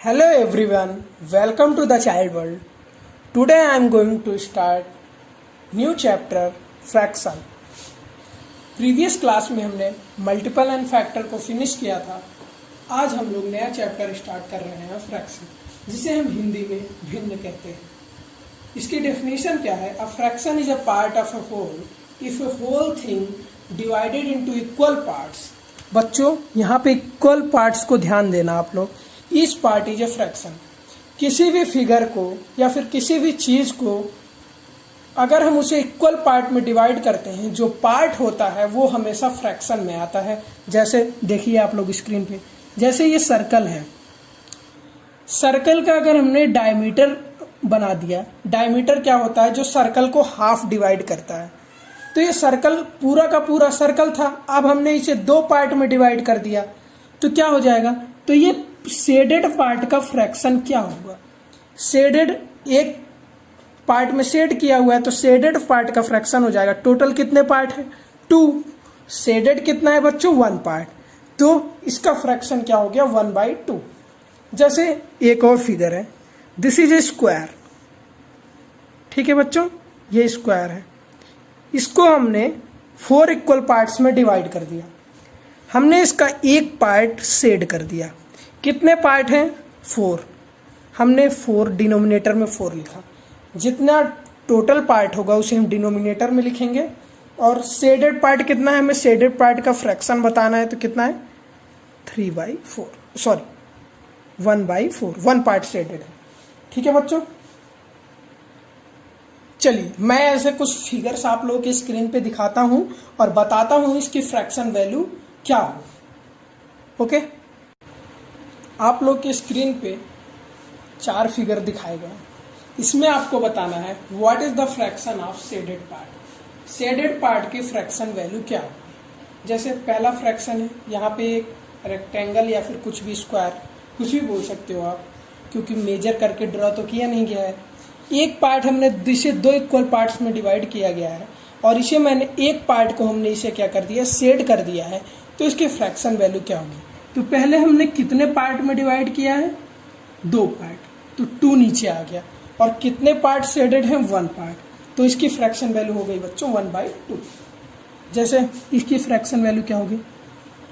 Hello everyone, welcome to the Child World. Today I am going to start new chapter fraction. Previous class में हमने multiple and factor को finish किया था. आज हम लोग नया चैप्टर स्टार्ट कर रहे हैं फ्रैक्शन, जिसे हम हिंदी में भिन्न कहते हैं. इसकी डेफिनेशन क्या है? A fraction is a part of a whole if a whole thing divided into equal parts. बच्चों यहाँ पे इक्वल पार्ट्स को ध्यान देना आप लोग. Each part is a fraction. किसी भी फिगर को या फिर किसी भी चीज को अगर हम उसे इक्वल पार्ट में डिवाइड करते हैं, जो पार्ट होता है वो हमेशा फ्रैक्शन में आता है. जैसे देखिए आप लोग स्क्रीन पे, जैसे ये सर्कल है. सर्कल का अगर हमने डायमीटर बना दिया, डायमीटर क्या होता है? जो सर्कल को हाफ डिवाइड करता है. तो ये सर्कल पूरा का पूरा सर्कल था, अब हमने इसे दो पार्ट में डिवाइड कर दिया तो क्या हो जाएगा? तो ये शेडेड पार्ट का फ्रैक्शन क्या होगा? शेडेड एक पार्ट में शेड किया हुआ है तो शेडेड पार्ट का फ्रैक्शन हो जाएगा. टोटल कितने पार्ट है? 2. शेडेड कितना है बच्चों? 1 पार्ट. तो इसका फ्रैक्शन क्या हो गया? 1/2. जैसे एक और फिगर है, दिस इज ए स्क्वायर. ठीक है बच्चों, ये स्क्वायर है. इसको हमने 4 इक्वल पार्ट्स में डिवाइड कर दिया. हमने इसका एक पार्ट शेड कर दिया. कितने पार्ट हैं? 4. हमने 4 डिनोमिनेटर में 4 लिखा. जितना टोटल पार्ट होगा उसे हम डिनोमिनेटर में लिखेंगे. और शेडेड पार्ट कितना है? हमें शेडेड पार्ट का फ्रैक्शन बताना है, तो कितना है? 3/4. सॉरी 1/4. 1 पार्ट शेडेड है. ठीक है बच्चों, चलिए मैं ऐसे कुछ फिगर्स आप लोगों के स्क्रीन पे दिखाता हूं और बताता हूं इसकी फ्रैक्शन वैल्यू क्या हो. ओके, आप लोग के स्क्रीन पे 4 फिगर दिखाए गए. इसमें आपको बताना है what is the fraction of shaded part. Shaded part की फ्रैक्शन वैल्यू क्या हो. जैसे पहला फ्रैक्शन है, यहाँ पे एक रेक्टेंगल या फिर कुछ भी स्क्वायर, कुछ भी बोल सकते हो आप, क्योंकि मेजर करके ड्रॉ तो किया नहीं गया है. एक पार्ट हमने इसे 2 इक्वल पार्ट्स में डिवाइड किया गया है और इसे मैंने एक पार्ट को हमने इसे क्या कर दिया? शेड कर दिया है. तो इसकी फ्रैक्शन वैल्यू क्या होगी? तो पहले हमने कितने पार्ट में डिवाइड किया है? 2 पार्ट, तो 2 नीचे आ गया. और कितने पार्ट शेडेड हैं? 1 पार्ट. तो इसकी फ्रैक्शन वैल्यू हो गई बच्चों 1/2. जैसे इसकी फ्रैक्शन वैल्यू क्या होगी?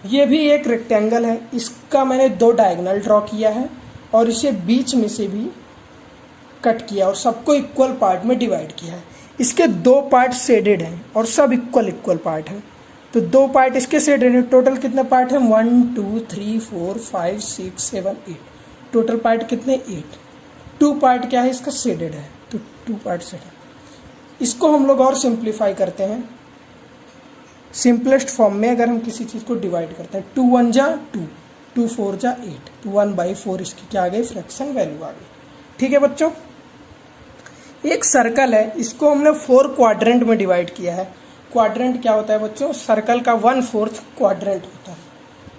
ये भी एक रेक्टेंगल है, इसका मैंने 2 डायगोनल ड्रॉ किया है और इसे बीच में से भी कट किया और सबको इक्वल पार्ट में डिवाइड किया है. इसके 2 पार्ट शेडेड हैं और सब इक्वल पार्ट हैं. तो 2 पार्ट इसके शेडेड हैं. टोटल कितने पार्ट हैं? 1 2 3 4 5 6 7 8. टोटल पार्ट कितने? 8. 2 पार्ट क्या है? इसका शेडेड है, तो 2 पार्ट शेडेड. इसको हम लोग और सिंप्लीफाई करते हैं. सिंपलेस्ट फॉर्म में अगर हम किसी चीज को डिवाइड करते हैं, 2 1 जा 2, 2 4 जा 8, तो 1/4 इसकी क्या आ गई? फ्रैक्शन वैल्यू आ गई. ठीक है बच्चों, एक सर्कल है, इसको हमने 4 क्वाड्रेंट में डिवाइड किया है. क्वाड्रेंट क्या होता है बच्चों? सर्कल का 1/4 क्वाड्रेंट होता है.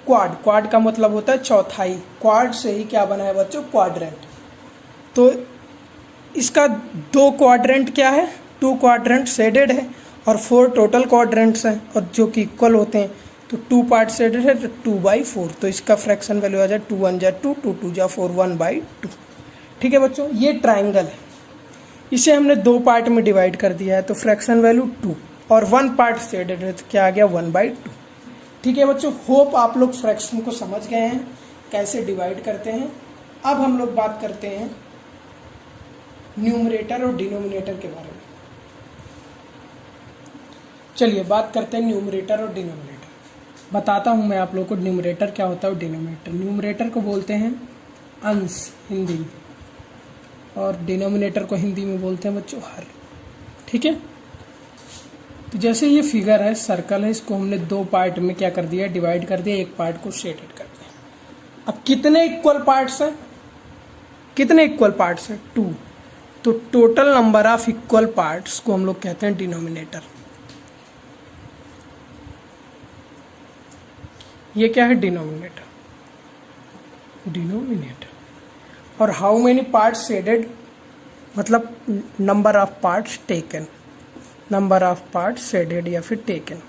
क्वाड का मतलब होता है चौथाई. क्वाड से ही क्या बना है बच्चों? क्वाड्रेंट. तो इसका 2 क्वाड्रेंट क्या है? 2 क्वाड्रेंट शेडेड है और 4 टोटल क्वाड्रेंट्स हैं और जो कि इक्वल होते हैं. तो 2 पार्ट शेडेड है, तो 2/4. तो इसका फ्रैक्शन वैल्यू आ जाए 2 1 जा 2, 2 2 जा 4, 1/2. ठीक है बच्चों, ये ट्राइंगल है, इसे हमने 2 पार्ट में डिवाइड कर दिया है तो फ्रैक्शन वैल्यू 2 और 1 पार्ट शेडेड है तो क्या आ गया? 1/2. ठीक है बच्चों, होप आप लोग फ्रैक्शन को समझ गए हैं कैसे डिवाइड करते हैं. अब हम लोग बात करते हैं न्यूमरेटर और डिनोमिनेटर के बारे में. चलिए बात करते हैं न्यूमरेटर और डिनोमिनेटर. बताता हूं मैं आप लोग को न्यूमरेटर क्या होता है और डिनोमिनेटर. न्यूमरेटर को बोलते हैं अंश हिंदी में, और डिनोमिनेटर को हिंदी में बोलते हैं बच्चों हर. ठीक है, तो जैसे ये फिगर है, सर्कल है, इसको हमने 2 पार्ट में क्या कर दिया? डिवाइड कर दिया. एक पार्ट को शेडेड कर दिया. अब कितने इक्वल पार्ट्स हैं? कितने इक्वल पार्ट्स हैं? 2. तो total number of equal parts को हम लोग कहते हैं डिनोमिनेटर. ये क्या है? डिनोमिनेटर. और हाउ मेनी पार्ट्स शेडेड मतलब number of parts taken. Number of parts shaded या फिर टेकन.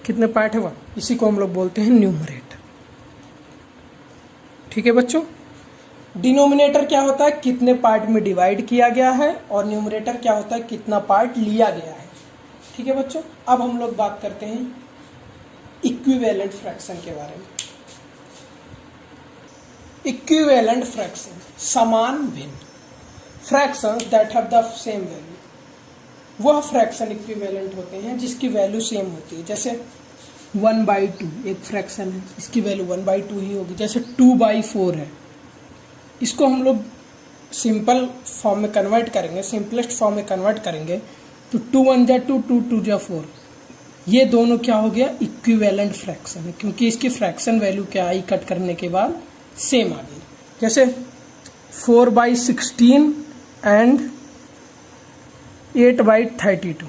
कितने पार्ट है? 1. इसी को हम लोग बोलते हैं न्यूमरेटर. ठीक है बच्चों। डिनोमिनेटर क्या होता है, कितने पार्ट में डिवाइड किया गया है, और न्यूमरेटर क्या होता है, कितना पार्ट लिया गया है। ठीक है बच्चों। अब हम लोग बात करते हैं इक्विवेलेंट फ्रैक्शन के बारे में। इक्विवेलेंट फ्रैक्शन, समान भिन्न, fractions that have the same value. वह फ्रैक्शन इक्विवेलेंट होते हैं जिसकी वैल्यू सेम होती है। जैसे 1/2 एक फ्रैक्शन है, इसकी वैल्यू 1/2 ही होगी। जैसे 2/4 है, इसको हम लोग सिंपल फॉर्म में कन्वर्ट करेंगे, सिंपलेस्ट फॉर्म में कन्वर्ट करेंगे तो 2 1 जा 2, 2 2 जा 4। ये दोनों क्या हो गया, इक्विवेलेंट फ्रैक्शन है, क्योंकि इसकी फ्रैक्शन वैल्यू क्या आई कट करने के बाद सेम आ गई। जैसे 4/16 एंड 8/32,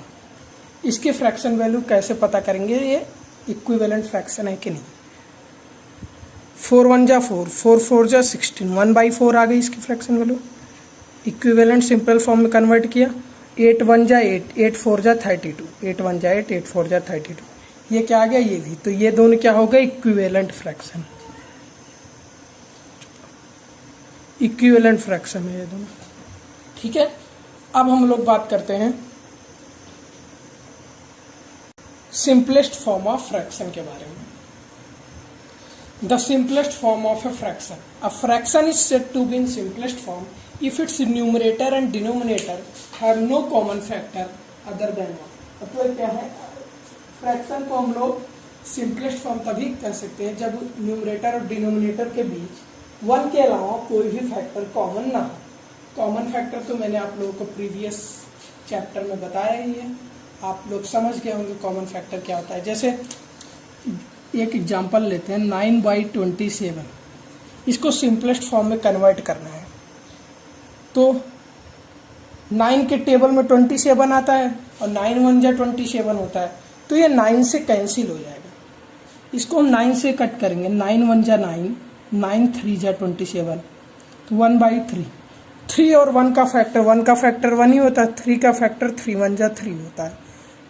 इसके फ्रैक्शन वैल्यू कैसे पता करेंगे, ये इक्विवेलेंट फ्रैक्शन है कि नहीं। 4 1 जा 4, 4 4 जा 16, 1/4 आ गई इसकी fraction value. Equivalent simple form में कन्वर्ट किया, 8 1 जा 8, 8 4 जा 32, 8 1 जा 8, 8 4 जा 32। ये क्या आ गया, ये भी। तो ये दोनों क्या हो गए, इक्विवेलेंट फ्रैक्शन। इक्विवेलेंट फ्रैक्शन है ये दोनों। ठीक है। अब हम लोग बात करते हैं सिंपलेस्ट फॉर्म ऑफ फ्रैक्शन के बारे में। The simplest form of a fraction is said to be in simplest form if its numerator and denominator have no common factor other than 1। मतलब क्या है, फ्रैक्शन को हम लोग सिंपलेस्ट फॉर्म तभी कह सकते हैं जब न्यूमरेटर और डिनोमिनेटर के बीच 1 के अलावा कोई भी फैक्टर कॉमन ना हो। कॉमन फैक्टर तो मैंने आप लोगों को प्रीवियस चैप्टर में बताया ही है, आप लोग समझ गए होंगे कॉमन फैक्टर क्या होता है। जैसे एक एग्जांपल लेते हैं, 9/27, इसको सिंपलेस्ट फॉर्म में कन्वर्ट करना है तो 9 के टेबल में 27 आता है और 9 1 जा 27 होता है, तो ये 9 से कैंसिल हो जाएगा। इसको हम 9 से कट करेंगे, 9 1 जा 9, 9 3 जा 27, तो 1/3। 3 और 1 का फैक्टर 1 ही होता है, 3 का फैक्टर 3 1 जा 3 होता है।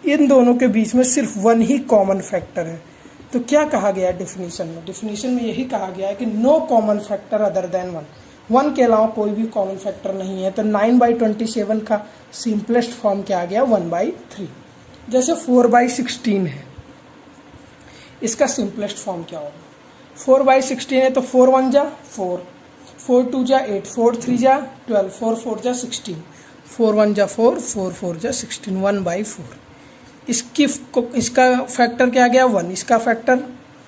इन दोनों के बीच में सिर्फ 1 ही कॉमन फैक्टर है। तो क्या कहा गया है डिफिनीशन में, डिफिनीशन में यही कहा गया है कि no common factor other than 1 के अलावा कोई भी कॉमन फैक्टर नहीं है। तो 9/27 का सिंपलेस्ट फॉर्म क्या आ गया, 1/3। जैसे 4/16 है, इसका सिंपलेस्ट फॉर्म क्या होगा, 4/16 है तो 4 1 जा 4, 4 2 जा 8, 4 3 जा 12, 4 4 जा 16, 4 1 जा 4, 4 4 जा 16, 1/4। इसका फैक्टर क्या आ गया, 1, इसका फैक्टर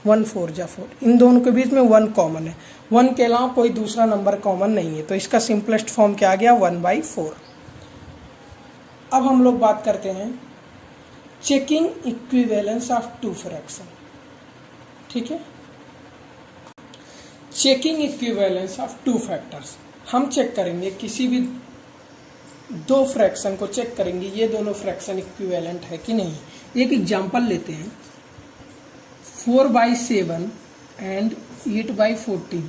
1 4 जा 4। इन दोनों के बीच में 1 कॉमन है, 1 के अलावा कोई दूसरा नंबर कॉमन नहीं है, तो इसका सिंपलेस्ट फॉर्म क्या आ गया, 1/4। अब हम लोग बात करते हैं चेकिंग इक्विवेलेंस ऑफ 2 फ्रैक्शन। ठीक है, चेकिंग इक्विवेलेंस ऑफ 2 फैक्टर्स। हम चेक करेंगे किसी भी 2 फ्रैक्शन को चेक करेंगे, ये दोनों फ्रैक्शन इक्विवेलेंट है कि नहीं। एक एग्जांपल लेते हैं, 4/7 एंड 8/14,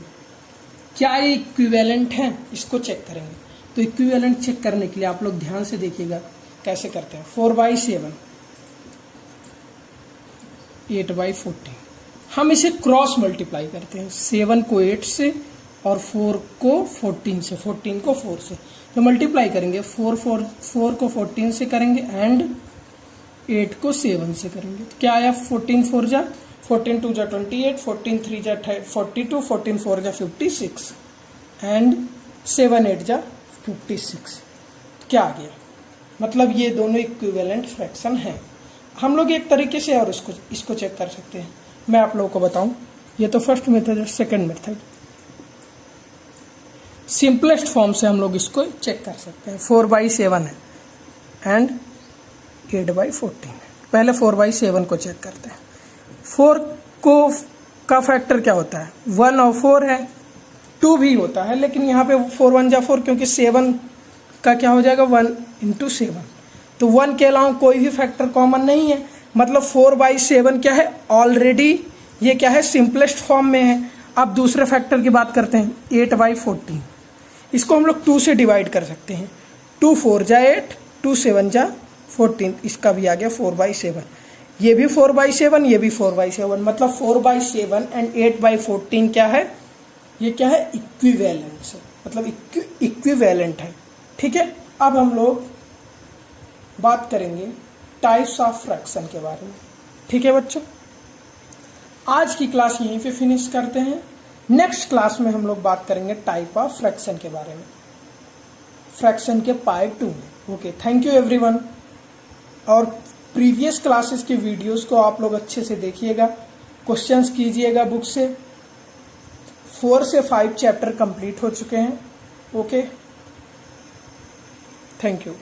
क्या ये इक्विवेलेंट है, इसको चेक करेंगे। तो इक्विवेलेंट चेक करने के लिए आप लोग ध्यान से देखिएगा कैसे करते हैं। 4/7 8/14, हम इसे क्रॉस मल्टीप्लाई करते हैं, 7 को 8 से और 4 को 14 से, 14 को 4 से। तो मल्टीप्लाई करेंगे, 4 को 14 से करेंगे एंड 8 को 7 से करेंगे। तो क्या आया, 14 4 जा 14 2 जा 28, 14 3 जा 42, 14 4 जा 56 एंड 7 8 जा 56। क्या आ गया, मतलब ये दोनों इक्विवेलेंट फ्रैक्शन हैं। हम लोग एक तरीके से और इसको चेक कर सकते हैं। मैं आप लोगों को बताऊं, ये तो फर्स्ट मेथड है, सेकंड मेथड सिंपलेस्ट फॉर्म से हम लोग इसको चेक कर सकते हैं। 4/7 है एंड 8/14। पहले 4/7 को चेक करते हैं। 4 का फैक्टर क्या होता है, 1 और 4 है, 2 भी होता है, लेकिन यहाँ पे 4 1 जा 4, क्योंकि 7 का क्या हो जाएगा, 1 × 7। तो 1 के अलावा कोई भी फैक्टर कॉमन नहीं है, मतलब 4/7 क्या है, ऑलरेडी ये क्या है, सिंपलेस्ट फॉर्म में है। अब दूसरे फैक्टर की बात करते हैं, 8/14। इसको हम लोग 2 से डिवाइड कर सकते हैं, 2 4 जा 8, 2 7 जा 14, इसका भी आ गया 4/7। ये भी 4/7, ये भी 4/7, मतलब 4/7 एंड 8/14 क्या है, ये क्या है, इक्विवेलेंस है, मतलब इक्विवेलेंट है। ठीक है, अब हम लोग बात करेंगे टाइप्स ऑफ फ्रैक्शन के बारे में। ठीक है बच्चों, आज की क्लास यहीं पे फिनिश करते हैं। नेक्स्ट क्लास में हम लोग बात करेंगे टाइप ऑफ फ्रैक्शन के बारे में, फ्रैक्शन के पार्ट 2 में। Okay, thank you everyone. और प्रीवियस क्लासेस के वीडियोस को आप लोग अच्छे से देखिएगा, क्वेश्चंस कीजिएगा बुक से। 4 से 5 चैप्टर कंप्लीट हो चुके हैं। Okay, thank you.